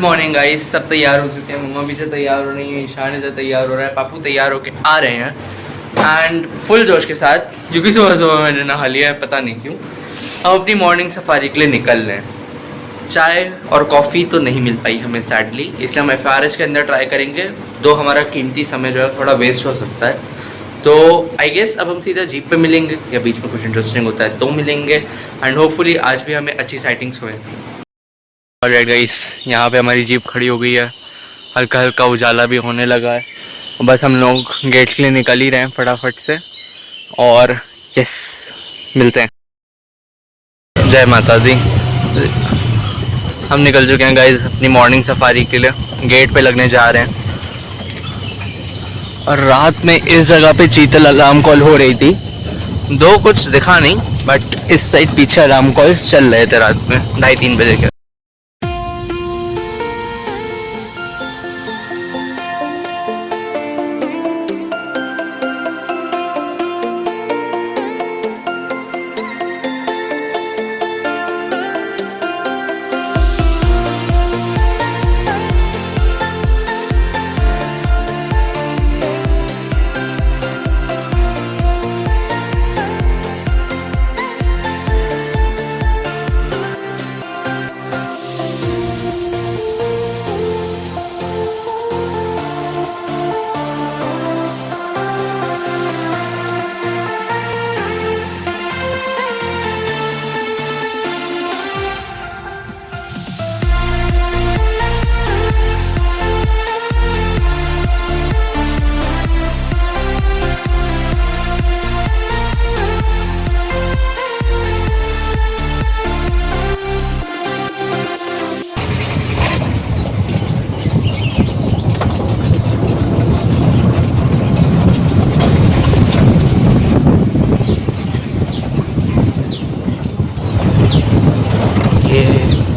Morning guys, सब तैयार हो चुके हैं। मम्मा भी से तैयार हो रही है, ईशान इधर तैयार हो रहा है, पापू तैयार होके आ रहे हैं एंड फुल जोश के साथ, क्योंकि सुबह सुबह मैंने नहा लिया है, पता नहीं क्यों। हम अपनी मॉर्निंग सफारी के लिए निकल रहे हैं। चाय और कॉफ़ी तो नहीं मिल पाई हमें सैडली, इसलिए हम FRS के अंदर ट्राई करेंगे। दो हमारा कीमती समय जो है थोड़ा वेस्ट हो सकता है, तो आई गेस अब हम सीधा जीप पे मिलेंगे या बीच में कुछ इंटरेस्टिंग होता है तो मिलेंगे। एंड होपफुली आज भी हमें अच्छी साइटिंग्स हुए। ऑलराइट गाइस, यहाँ पे हमारी जीप खड़ी हो गई है, हल्का हल्का उजाला भी होने लगा है। बस हम लोग गेट के लिए निकल ही रहे हैं फटाफट से, और यस मिलते हैं। जय माता दी। हम निकल चुके हैं गाइस अपनी मॉर्निंग सफारी के लिए, गेट पे लगने जा रहे हैं। और रात में इस जगह पे चीतल अलार्म कॉल हो रही थी, दो कुछ दिखा नहीं, बट इस साइड पीछे अलार्म कॉल्स चल रहे थे रात में 2:30-3 बजे के।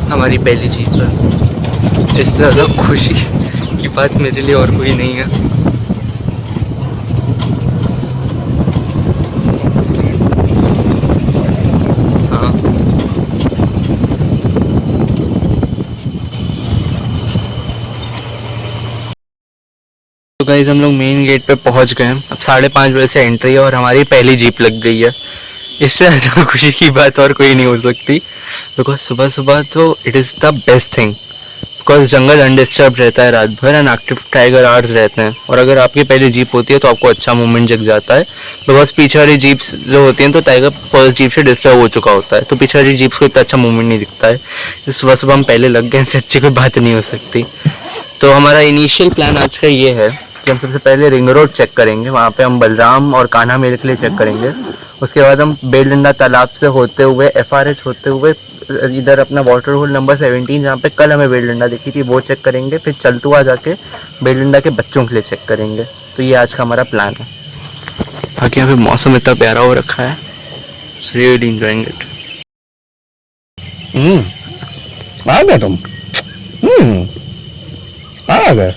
हमारी पहली जीप है। इससे ज़्यादा खुशी की बात मेरे लिए और कोई नहीं है। हाँ, तो गाइस हम लोग मेन गेट पे पहुंच गए हैं। अब 5:30 बजे से एंट्री है और हमारी पहली जीप लग गई है। इससे ज़्यादा खुशी की बात और कोई नहीं हो सकती, बिकॉज सुबह सुबह तो it is the best thing, because जंगल अनडिस्टर्ब रहता है रात भर एंड एक्टिव टाइगर आर्स रहते हैं। और अगर आपकी पहली जीप होती है तो आपको अच्छा मूवमेंट जग जाता है, बिकॉज पीछे वाली जीप्स जो होती हैं तो टाइगर फर्स्ट जीप से डिस्टर्ब हो चुका होता है, तो पीछे वाली जीप्स को इतना अच्छा मूवमेंट नहीं दिखता है। तो सुबह सुबह हम पहले लग गए, इससे अच्छी कोई बात नहीं हो सकती। तो हमारा इनिशियल प्लान आज का ये है कि हम सबसे पहले रिंग रोड चेक करेंगे, वहाँ पे हम बलराम और कान्हा मेले के लिए चेक करेंगे। उसके बाद हम बेलडंडा तालाब से होते हुए FRH होते हुए इधर अपना वाटर होल नंबर 17 जहाँ पे कल हमें बेलडंडा दिखी थी वो चेक करेंगे। फिर चलतुआ जाके बेलडंडा के बच्चों के लिए चेक करेंगे। तो ये आज का हमारा प्लान है। बाकी यहाँ पे मौसम इतना प्यारा हो रखा है, रियली एंजॉयिंग इट। आ गए तुम? आ गए?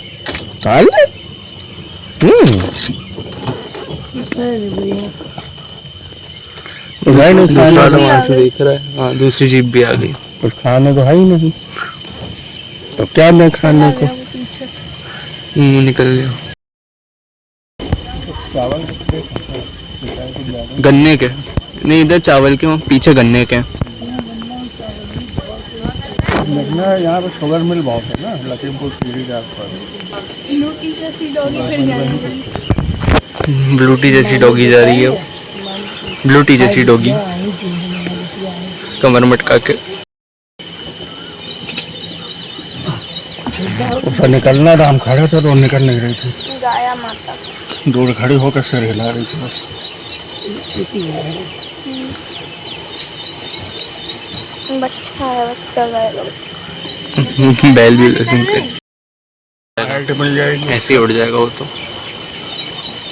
दूसरा से देख रहा है। हाँ, दूसरी जीप भी आ गई। कुछ खाने को है ही नहीं, तो क्या दें खाने को? निकल गया। चावल गन्ने के नहीं, इधर चावल के, वहाँ पीछे गन्ने के। यहाँ पे शुगर मिल बहुत है ना, लखीमपुर खीरी के आसपास। ब्लूटी जैसी डॉगी जा रही है, ब्लूटी जैसी डॉगी कमर मटका के। ऊपर निकलना था, हम खड़े थे तो निकल नहीं रही थी। गाया माता दूर खड़ी होकर सिर हिला रही थी बस। बच्चा है, बच्चा गाएगा। बैल भी लहसुन के मिल जाएगी, ऐसे ही उड़ जाएगा वो तो,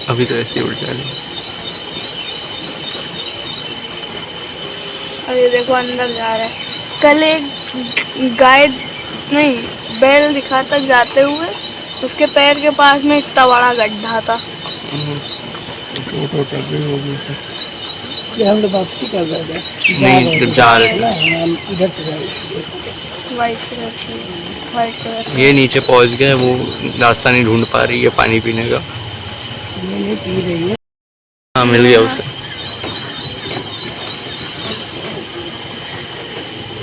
अभी तो ऐसे ही उड़ जाएगा। अरे देखो अंदर जा रहा है। कल एक गाय नहीं बैल दिखा तक जाते हुए, उसके पैर के पास में इतना बड़ा गड्ढा था। ये हम लोग वापसी कर रहे थे, नहीं जा रहे थे, हम इधर से जा रहे थे। वाइट कलर की, वाइट कलर ये नीचे पहुंच गए, वो रास्ता नहीं ढूंढ पा रही है पानी पीने का। हाँ मिल गया उसे,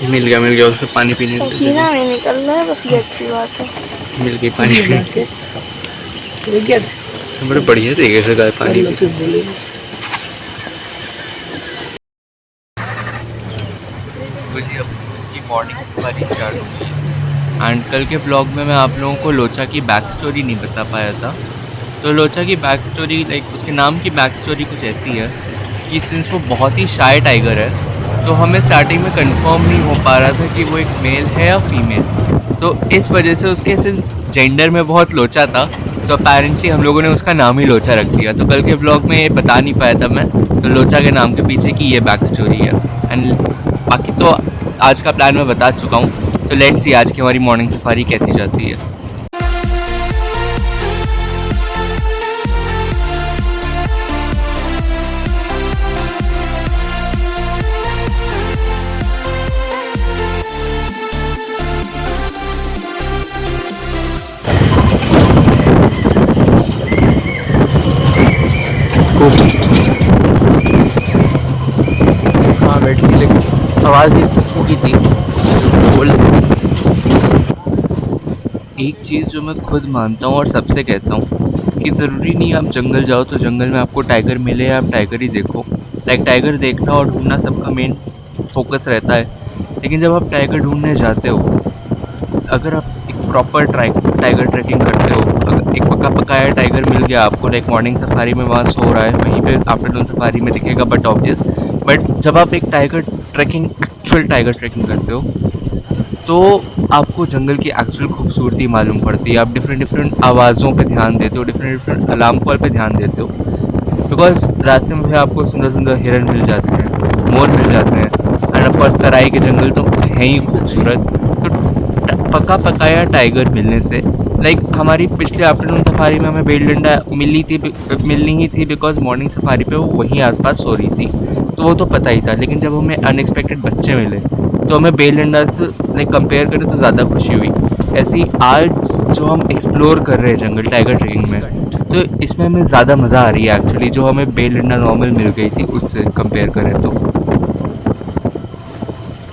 मिल गया उसे पानी पीने के लिए। पसीना नहीं निकल रहा है, बस ये अच्छी बात है। मिल गई पानी पीने के। बड़े बढ़िया तरीके से गाय पानी पी। की मॉर्निंग सफारी स्टार्ट हो गई है। एंड कल के ब्लॉग में मैं आप लोगों को लोचा की बैक स्टोरी नहीं बता पाया था। तो लोचा की बैक स्टोरी, लाइक उसके नाम की बैक स्टोरी कुछ ऐसी है कि सिंस वो बहुत ही शाय टाइगर है, तो हमें स्टार्टिंग में कंफर्म नहीं हो पा रहा था कि वो एक मेल है या फीमेल। तो इस वजह से उसके सिंस जेंडर में बहुत लोचा था, तो अपेरेंटली हम लोगों ने उसका नाम ही लोचा रख दिया। तो कल के ब्लॉग में ये बता नहीं पाया था मैं, तो लोचा के नाम के पीछे की ये बैक स्टोरी है। एंड बाकी तो आज का प्लान मैं बता चुका हूँ। तो लेट्स सी आज की हमारी मॉर्निंग सफारी कैसी जाती है। हाँ बैठी, लेकिन आवाज़ ही फूकी थी। बोल एक चीज़ जो मैं खुद मानता हूँ और सबसे कहता हूँ कि ज़रूरी नहीं आप जंगल जाओ तो जंगल में आपको टाइगर मिले या आप टाइगर ही देखो। लाइक टाइगर देखना और ढूंढना सबका मेन फोकस रहता है, लेकिन जब आप टाइगर ढूंढने जाते हो, अगर आप एक प्रॉपर टाइगर ट्रैकिंग करते हो, अगर एक पका पकाया टाइगर मिल गया आपको, लाइक मॉर्निंग सफारी में वहाँ सो रहा है, वहीं पे आफ्टरनून सफारी में दिखेगा बट ऑब्वियस। बट जब आप एक एक्चुअल टाइगर ट्रैकिंग करते हो, तो आपको जंगल की एक्चुअल खूबसूरती मालूम पड़ती है। आप डिफरेंट आवाज़ों पे ध्यान देते हो, डिफरेंट अलार्म कॉल पे ध्यान देते हो, बिकॉज रास्ते में भी आपको सुंदर हिरन मिल जाते हैं, मोर मिल जाते हैं, एंड ऑफ कोर्स तराई के जंगल तो हैं ही खूबसूरत। तो पका पकाया टाइगर मिलने से, लाइक हमारी पिछले आफ्टरनून सफारी में हमें बेल डंडा मिलनी ही थी, बिकॉज मॉर्निंग सफारी पे वो वहीं आसपास सो रही थी, तो वो तो पता ही था। लेकिन जब हमें अनएक्सपेक्टेड बच्चे मिले तो हमें बेल डंडा से लाइक कंपेयर करें तो ज़्यादा खुशी हुई। ऐसे ही आज जो हम एक्सप्लोर कर रहे हैं जंगल टाइगर ट्रेकिंग में, तो इसमें हमें ज़्यादा मज़ा आ रही है एक्चुअली, जो हमें बेल डंडा नॉर्मल मिल गई थी उससे कंपेयर करें तो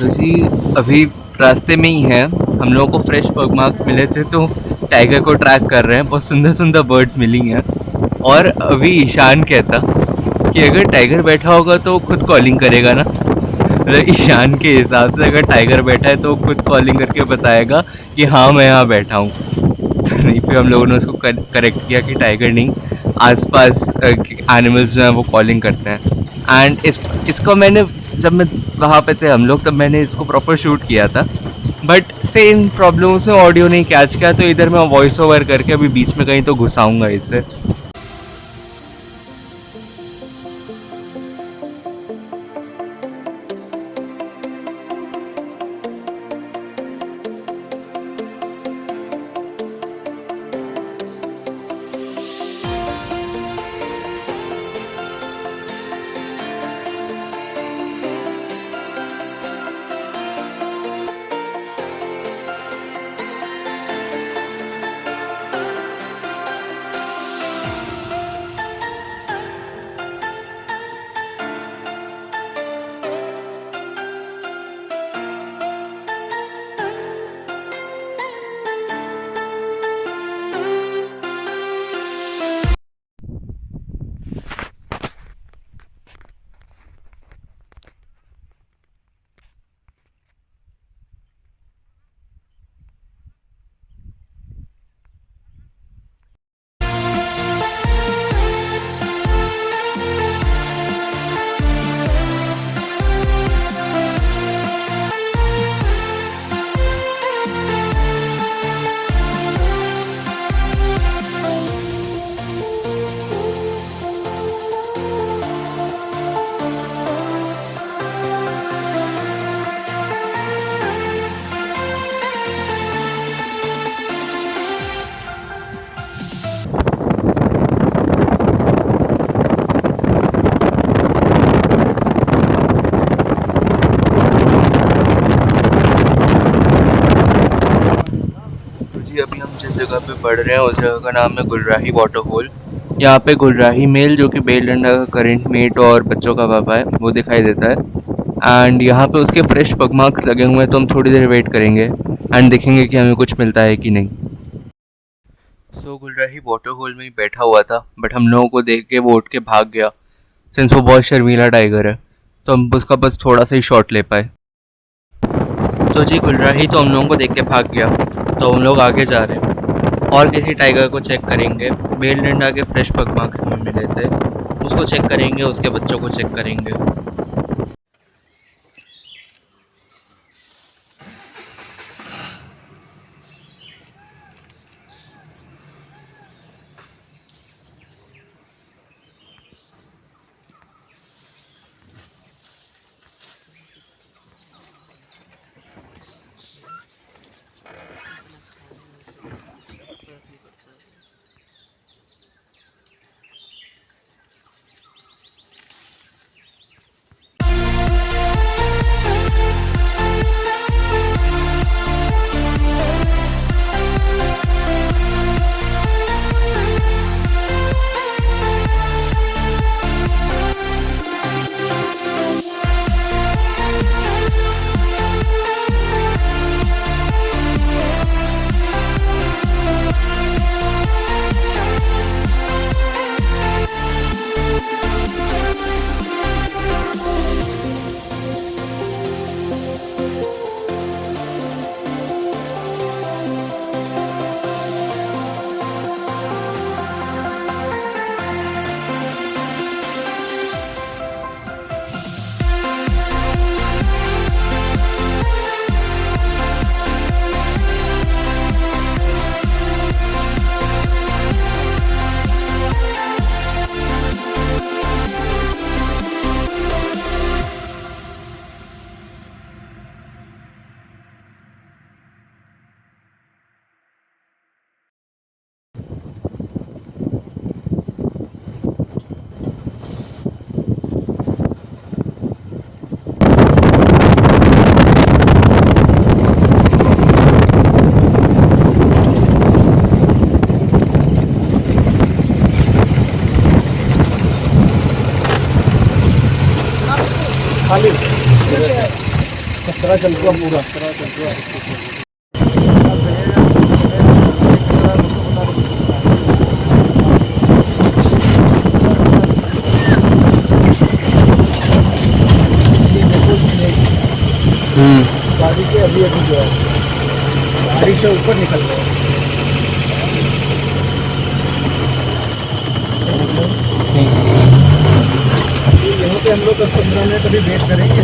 जी अभी रास्ते में ही है, हम लोगों को फ्रेश बगमार्क मिले थे, तो टाइगर को ट्रैक कर रहे हैं। बहुत सुंदर बर्ड्स मिली हैं। और अभी ईशान कहता कि अगर टाइगर बैठा होगा तो खुद कॉलिंग करेगा ना, मतलब ईशान के हिसाब से अगर टाइगर बैठा है तो खुद कॉलिंग करके बताएगा कि हाँ मैं यहाँ बैठा हूँ। नहीं, फिर हम लोगों ने उसको करेक्ट किया कि टाइगर नहीं, आसपास एनिमल्स जो हैं वो कॉलिंग करते हैं। एंड इसको मैंने, जब मैं वहाँ पे थे हम लोग, तब मैंने इसको प्रॉपर शूट किया था, बट सेम प्रॉब्लम उसमें ऑडियो नहीं कैच किया, तो इधर मैं वॉइस ओवर करके अभी बीच में कहीं तो घुसाऊँगा इसे। जगह पे पढ़ रहे हैं, उस जगह का नाम है गुलराही वाटरफॉल। यहाँ पे गुलराही मेल जो कि बेल डंडा का करेंट मेट और बच्चों का पापा है, वो दिखाई देता है। एंड यहाँ पे उसके फ्रेश पगमार्क्स लगे हुए हैं, तो हम थोड़ी देर वेट करेंगे एंड देखेंगे कि हमें कुछ मिलता है कि नहीं। सो गुलराही वाटरफॉल में ही बैठा हुआ था, बट हम लोगों को देख के वो उठ के भाग गया। सिंस वो बहुत शर्मीला टाइगर है, तो हम उसका बस थोड़ा सा ही शॉट ले पाए। तो जी गुलराही तो हम लोगों को देख के भाग गया, तो हम लोग आगे जा रहे हैं और किसी टाइगर को चेक करेंगे। बेल डंडा के फ्रेश पगमार्क्स हमें मिले थे, उसको चेक करेंगे, उसके बच्चों को चेक करेंगे। खाली चल पूरा गाड़ी के अभी जो है गाड़ी से ऊपर निकल गए। यहाँ पे हम लोग 10-15 मिनट अभी वेट करेंगे।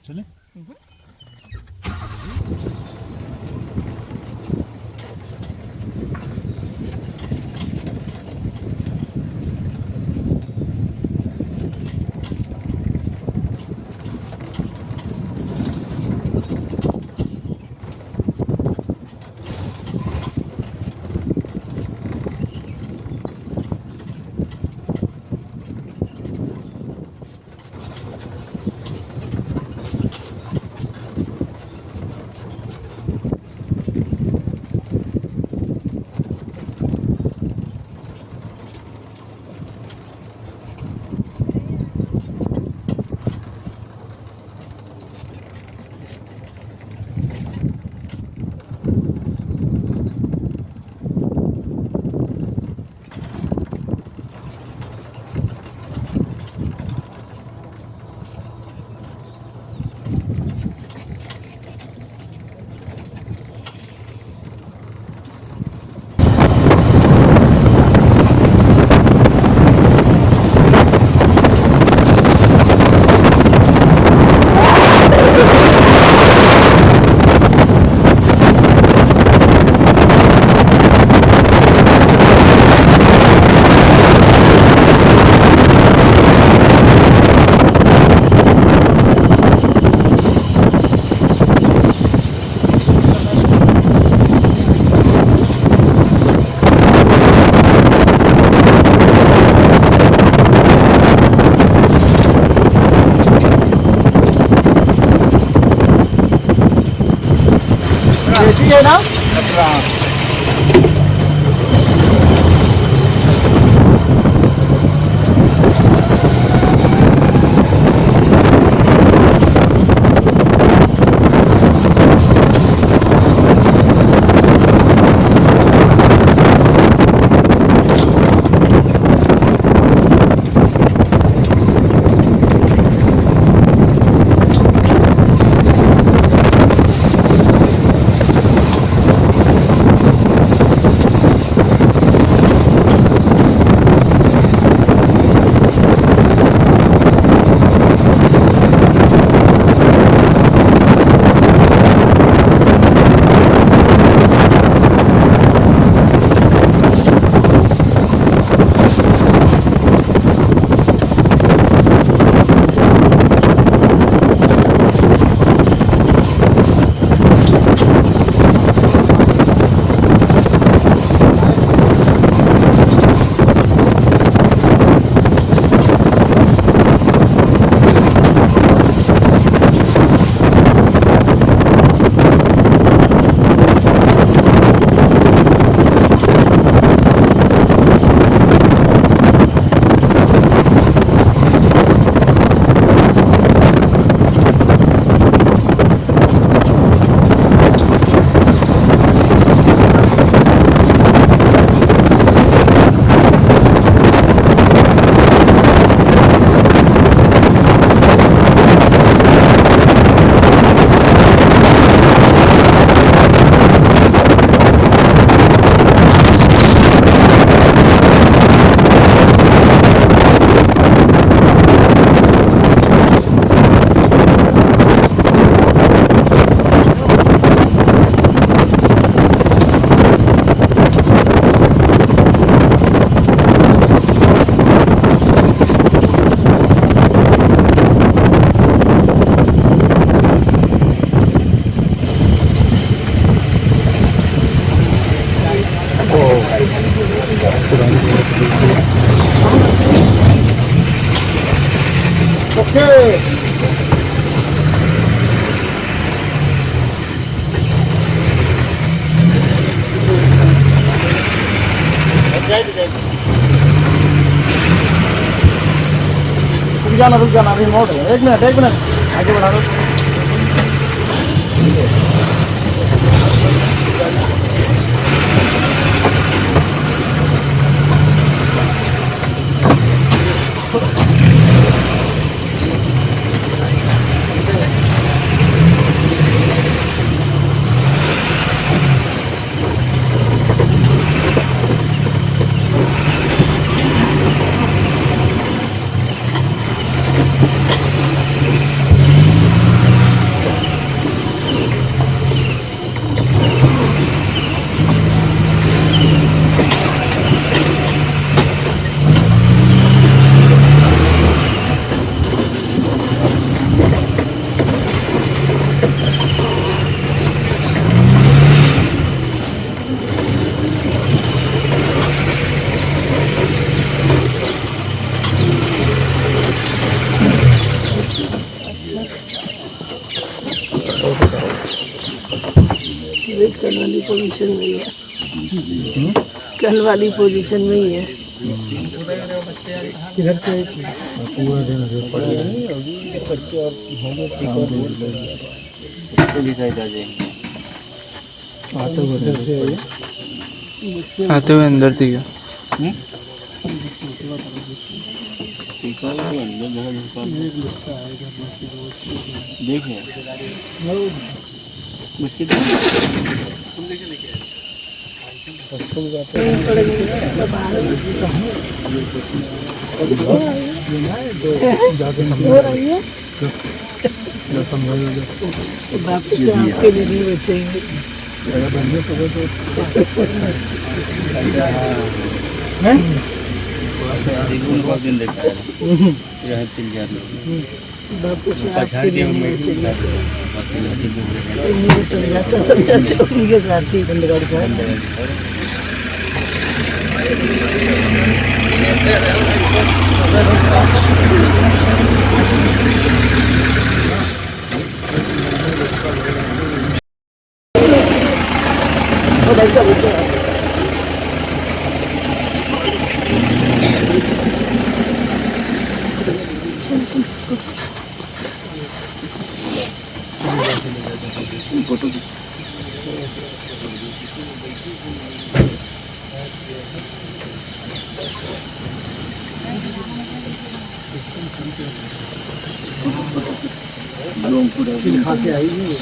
चले रुक जाना अभी मोड़ है। एक मिनट आगे बढ़ा दो। कल वाली पोजीशन में ही है। कल वाली पोजीशन में ही है। किधर से पूरा दिन से पड़े बच्चे और होंगे आते हुए अंदर थी क्या? वापस आपके लिए नहीं बचेंगे। वापस आपके लिए नहीं बचेंगे। मुझे समझाते उनके साथ ही खा के आई नहीं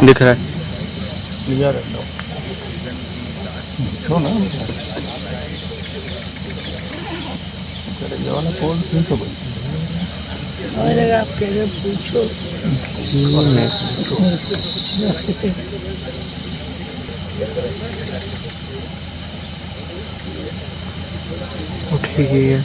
दिख रहा है। क्लियर है छो ना ये वाला पोल फिर तो और अगर आप कह रहे हो पूछो ठीक है।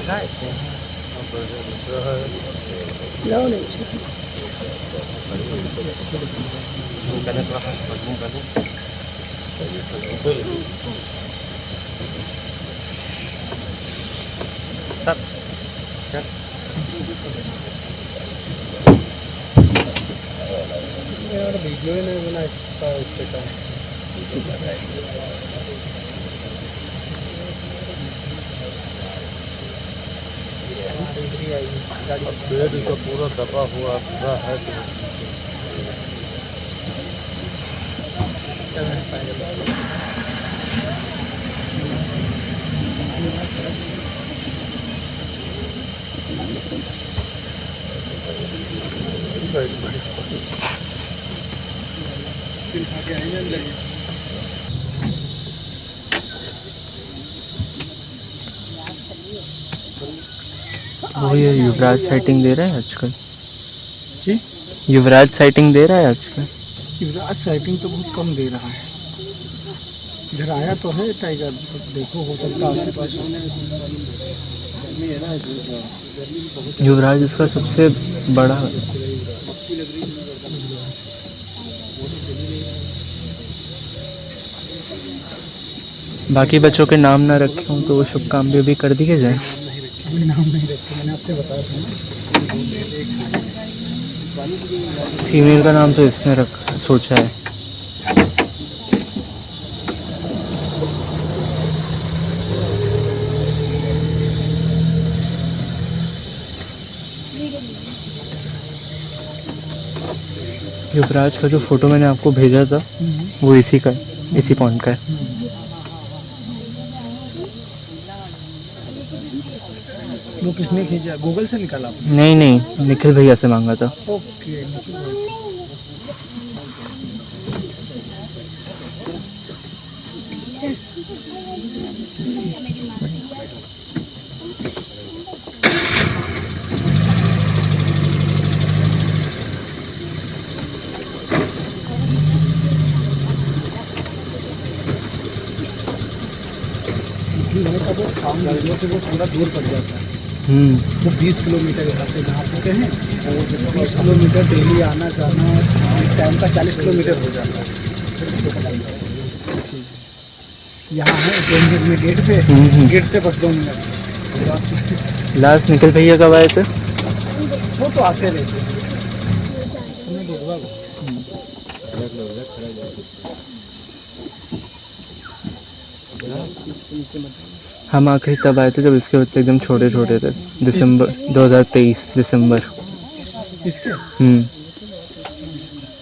लो नहीं वीडियो ही नहीं बना सकता उसके टाइम। पेड़ का पूरा दबा हुआ है। वो ये युवराज साइटिंग दे रहा है आजकल। जी? युवराज साइटिंग दे रहा है आजकल। युवराज साइटिंग तो बहुत कम दे रहा है। इधर आया तो है टाइगर, देखो हो सकता है आस-पास। युवराज इसका सबसे बड़ा। बाकी बच्चों के नाम ना रखे हों तो वो शुभ काम भी कर दिए जाए। अभी नाम नहीं रखे, मैंने आपसे बताया था ना। फीमेल का नाम तो इसने सोचा है। युवराज का जो फोटो मैंने आपको भेजा था वो इसी का, इसी पॉइंट का है। वो किसने खींचा? गूगल से निकाला? नहीं नहीं, निखिल भैया से मांगा था। ओके। वो काम गाड़ियों से वो थोड़ा दूर पड़ जाता है। वो 20 किलोमीटर यहाँ से जहाँ पे हैं, और 20 किलोमीटर डेली आना जाना टाइम का 40 किलोमीटर हो जाता है। यहाँ है 2 मिनट में गेट पे, गेट से बस 2 मिनट। लास्ट निखिल भैया कब आए थे? वो तो आते रहते हैं। हम आखिरी तब आए थे जब इसके बच्चे एकदम छोटे छोटे थे, दिसंबर 2023 दिसंबर। इसके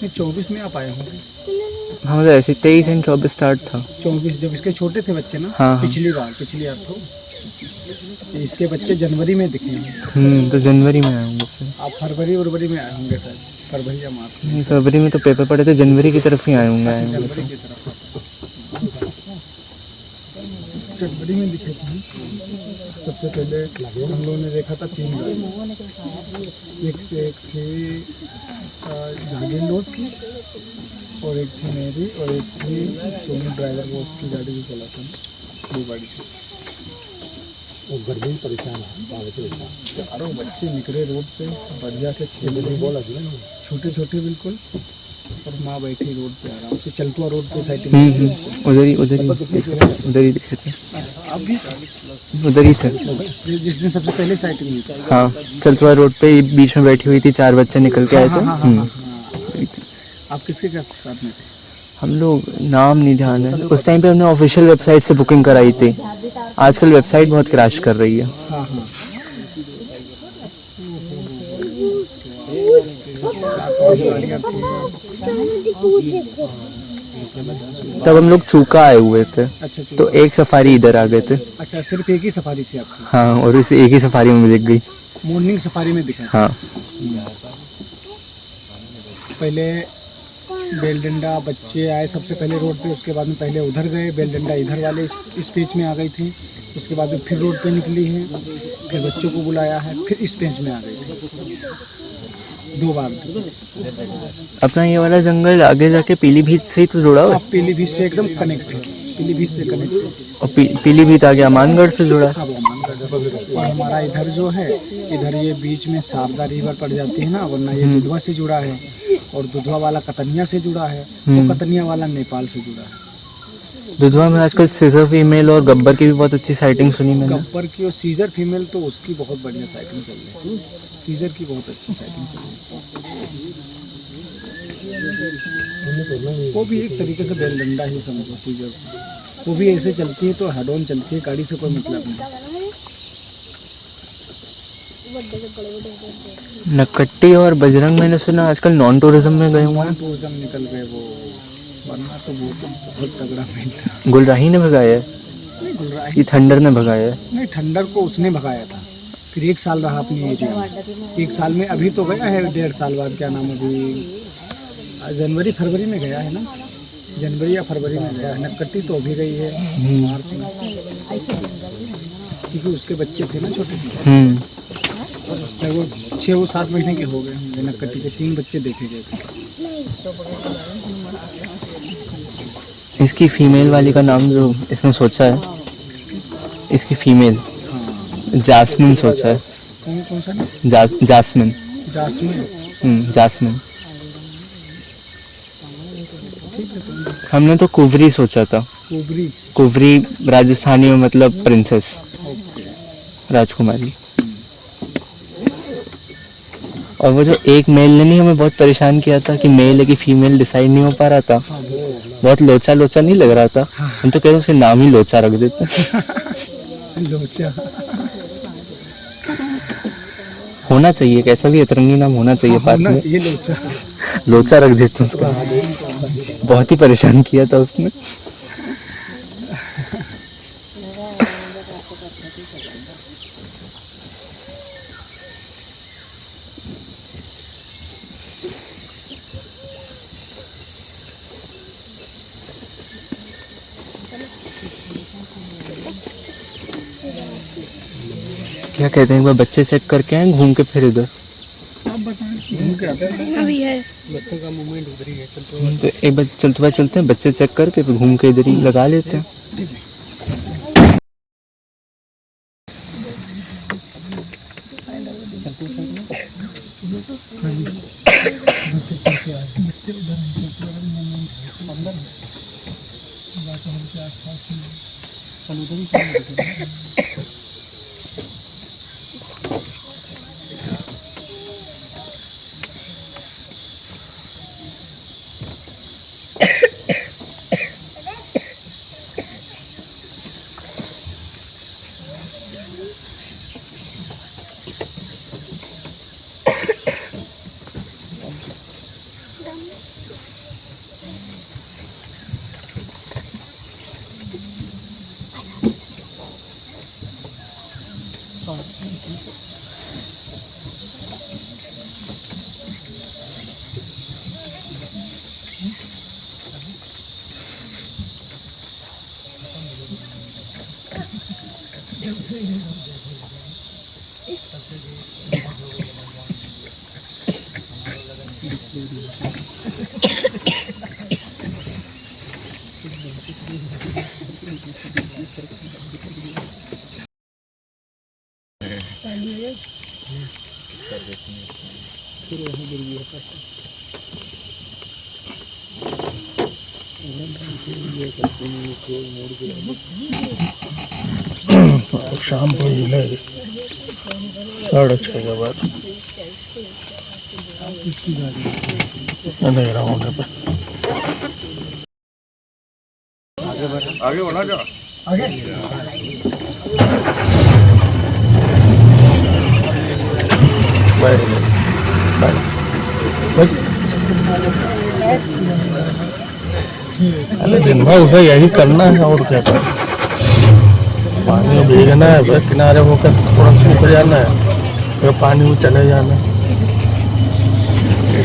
24 में आप आए होंगे। हाँ मतलब ऐसे 23 एंड 24 स्टार्ट था। 24 जब इसके छोटे थे बच्चे ना। हाँ। पिछली बार तो इसके बच्चे जनवरी में दिखे हैं। तो जनवरी में आए होंगे फिर। आप फरवरी में आए होंगे शायद, फरवरी या मार्च। नहीं, फरवरी में तो पेपर पड़े थे, जनवरी की तरफ ही आए होंगे। जनवरी की तरफ जनवरी में दिखे थे। सबसे पहले हम लोगों ने देखा था 3 गाड़ी, एक थी जागीर लोड की, और एक थी मेरी, और एक थी सोनू ड्राइवर वो उसकी गाड़ी भी चला था। 2 गाड़ी थी। वो गर्मी में परेशान है। चारों बच्चे निकले रोड पे बढ़िया से 6 बजे, बोला छोटे छोटे बिल्कुल, और माँ बैठी रोड पे आराम से, चलतुआ रोड पे साइड उधर ही दिखे थे। अभी उधर ही थे जिस दिन सबसे पहले साइटिंग हुई थी। हाँ, चलतुआ रोड पे बीच में बैठी हुई थी, 4 बच्चे निकल के आए थे। आप किसके साथ में थे? हम लोग नाम नहीं ध्यान है, उस टाइम पे हमने ऑफिशियल वेबसाइट से बुकिंग कराई थी। आजकल वेबसाइट बहुत क्रैश कर रही है। हाँ। तब हम लोग चूका आए हुए थे। अच्छा। तो एक सफारी इधर आ गए थे। अच्छा, सिर्फ एक ही सफारी थी आपकी? हाँ, और इस एक ही सफारी में दिख गई। मॉर्निंग सफारी में दिखा? हाँ। पहले बेलडंडा बच्चे आए सबसे पहले रोड पे, उसके बाद में पहले उधर गए, बेलडंडा इधर वाले इस पेज में आ गई थी, उसके बाद में फिर रोड पे निकली है, फिर बच्चों को बुलाया है, फिर इस पेज में आ गई थी 2 बार। अपना ये वाला जंगल आगे जाके पीलीभीत से ही तो जुड़ा हुआ है। पीलीभीत से एकदम कनेक्ट है, पीलीभीत से कनेक्ट है। और पीलीभीत आगे अमानगढ़ से जुड़ा है। हाँ, वो अमानगढ़ और हमारा इधर जो है, इधर ये बीच में शारदा रिवर पड़ जाती है ना, वरना ये दुधवा से जुड़ा है, और दुधवा वाला कतनिया से जुड़ा है, तो कतनिया वाला नेपाल से जुड़ा है। दुधवा में आजकल सीजर फीमेल और गब्बर की भी बहुत अच्छी साइटिंग सुनी मैंने। गब्बर की और सीजर फीमेल तो उसकी बहुत बढ़िया साइटिंग चल रही है, सीजर की बहुत अच्छी साइटिंग चल रही है। वो भी एक तरीके से बैल डंडा ही समझो सीजर को, वो भी ऐसे चलती है तो हेड ऑन चलती है, गाड़ी से कोई मतलब नहीं। नक्कट्टी और बजरंग मैंने सुना आजकल नॉन टूरिज्म में गए हुए हैं। टूरिज्म निकल गए वो, वरना तो वो तो बहुत तगड़ा मेल था। गुलराही ने भगाया है नहीं गुलराही, कि थंडर ने भगाया है? नहीं ठंडर को उसने भगाया था, फिर 1 साल रहा अपनी एरिया में। 1 साल में अभी तो गया है, 1.5 साल बाद, क्या नाम अभी जनवरी फरवरी में गया है ना, जनवरी या फरवरी में गया है। नक्कट्टी तो अभी गई है मार्च में, क्योंकि उसके बच्चे थे ना छोटे छोटे, वो 6-7 महीने के हो गए होंगे नक्कट्टी के, 3 बच्चे देखे गए थे। इसकी फीमेल वाली का नाम जो इसने सोचा है, इसकी फीमेल जास्मिन सोचा है। कौन सा ना? जास्मिन। जासमीन। जास्मिन। हमने तो कुवरी सोचा था। कुबरी। कुवरी राजस्थानी में मतलब प्रिंसेस, राजकुमारी। और वो जो एक मेल ने नहीं हमें बहुत परेशान किया था कि मेल है कि फीमेल डिसाइड नहीं हो पा रहा था, बहुत लोचा लोचा नहीं लग रहा था, हम तो कह रहे उसके नाम ही लोचा रख देते। लोचा होना चाहिए, कैसा भी अतरंगी नाम होना चाहिए पास में। ये लोचा लोचा रख देते उसका, बहुत ही परेशान किया था उसने। क्या कहते हैं, एक बार बच्चे चेक करके आए घूम के फिर इधर। अभी है बच्चों का मूवमेंट उधर ही है, तो एक बार चलते हैं बच्चे चेक करके फिर घूम के इधर ही लगा लेते हैं। शाम को हिले 6:30 के बाद अंधेरा होने पे आगे बढ़ा जा आगे अरे दिन भर उसे यही करना है और क्या करना, पानी में भीगना है, फिर किनारे होकर थोड़ा सूख जाना है, फिर पानी में चले जाना है,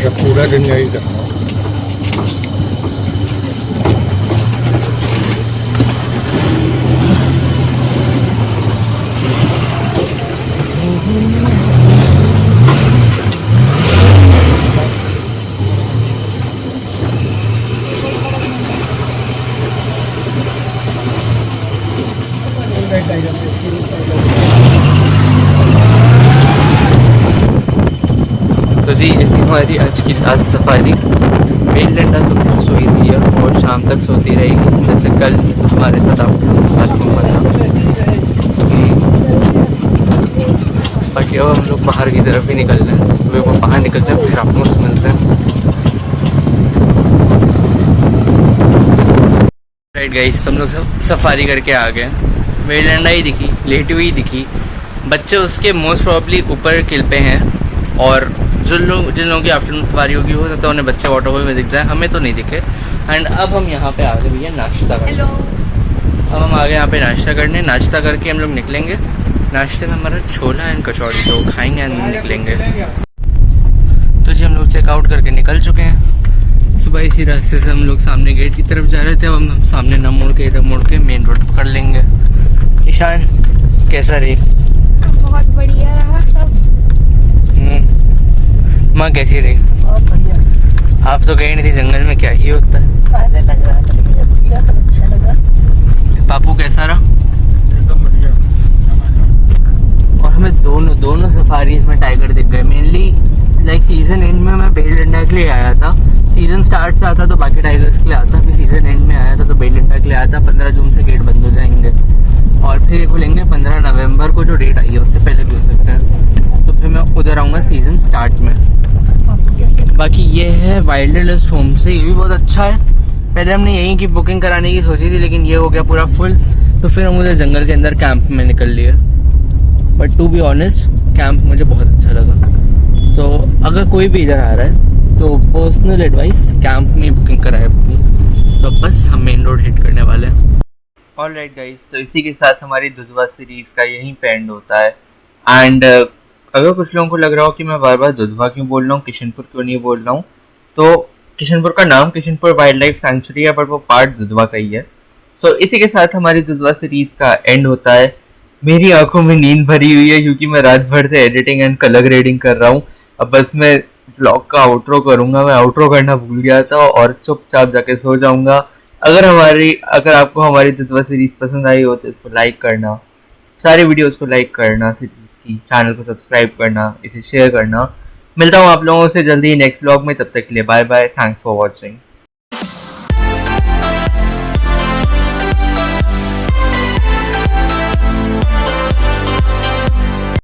ये पूरा दिन यही करना। जी ये थी हमारी आज की लास्ट सफारी। मेन डंडा तो सोई थी है और शाम तक सोती रहेगी, जैसे कल हमारे साथ आफ्टरनून सफारी में हुआ था। बाकी अब हम लोग बाहर की तरफ ही निकल रहे हैं, तो वो बाहर निकलते हैं फिर आपको मिलते हैं। राइट गाइस, तो हम लोग सब सफारी करके आ गए। मेरी डंडा ही दिखी, लेटी हुई दिखी, बच्चे उसके मोस्ट प्रॉब्ली ऊपर किल पे हैं, और जिन लोगों की आफ्टरनून सफारी होगी हो सकता है उन्हें बच्चे वाटरफॉल में दिख जाए, हमें तो नहीं दिखे। एंड अब हम यहाँ पे आ गए भैया नाश्ता करने। अब हम आ गए यहाँ पे नाश्ता करने, नाश्ता करके हम लोग निकलेंगे। नाश्ते में हमारा छोला एंड कचौड़ी तो खाएंगे एंड निकलेंगे। तो जी हम लोग चेकआउट करके निकल चुके हैं। सुबह इसी रास्ते से हम लोग सामने गेट की तरफ जा रहे थे, अब हम सामने न मुड़ के इधर मुड़ के मेन रोड पकड़ लेंगे। ईशान कैसा रही? बहुत बढ़िया रहा सब। माँ कैसी रही? बहुत बढ़िया। आप तो गई नहीं थी जंगल में, क्या ही होता है? पहले लग रहा था लेकिन जब किया तो अच्छा लगा। पापू कैसा रहा? एकदम बढ़िया। और हमें दोनों सफारीज में टाइगर दिख गए। मेनली लाइक सीजन एंड में मैं बेल डंडा के लिए आया था, सीजन स्टार्ट से आता तो बाकी टाइगर्स के लिए आता, फिर सीजन एंड में आया था तो बेल डंडा के लिए आया था। 15 जून से गेट बंद हो जाएंगे और फिर खुलेंगे 15 नवंबर को, जो डेट आई है उससे पहले भी हो सकता है। तो फिर मैं उधर आऊँगा सीजन स्टार्ट में। बाकी ये है वाइल्डलाइफ होम से, ये भी बहुत अच्छा है। पहले हमने यहीं की बुकिंग कराने की सोची थी लेकिन ये हो गया पूरा फुल, तो फिर हम उधर जंगल के अंदर कैंप में निकल लिए। But to be honest camp मुझे बहुत अच्छा लगा। तो अगर कोई भी इधर आ रहा है तो पर्सनल एडवाइस कैंप में बुकिंग कराए अपनी। तो बस हम मेन रोड हिट करने वाले हैं। ऑलराइट गाइस, तो इसी के साथ हमारी दुधवा सीरीज का यहीं पे एंड होता है। एंड अगर कुछ लोगों को लग रहा हो कि मैं बार बार दुधवा क्यों बोल रहा हूँ, किशनपुर क्यों नहीं बोल रहा हूँ, तो किशनपुर का नाम किशनपुर वाइल्ड लाइफ सेंचुरी है, बट वो पार्ट दुधवा का ही है। सो इसी के साथ हमारी दुधवा सीरीज का एंड होता है। मेरी आंखों में नींद भरी हुई है क्योंकि मैं रात भर से एडिटिंग एंड कलर ग्रेडिंग कर रहा हूँ। अब बस मैं ब्लॉग का आउट्रो करूंगा, मैं आउट्रो करना भूल गया था और चुपचाप जाके सो जाऊंगा। अगर आपको हमारी दुधवा सीरीज पसंद आई हो तो इसको लाइक करना, सारी वीडियोस को लाइक करना, चैनल को सब्सक्राइब करना, इसे शेयर करना। मिलता हूँ आप लोगों से जल्दी नेक्स्ट ब्लॉग में, तब तक के लिए bye bye, thanks for watching.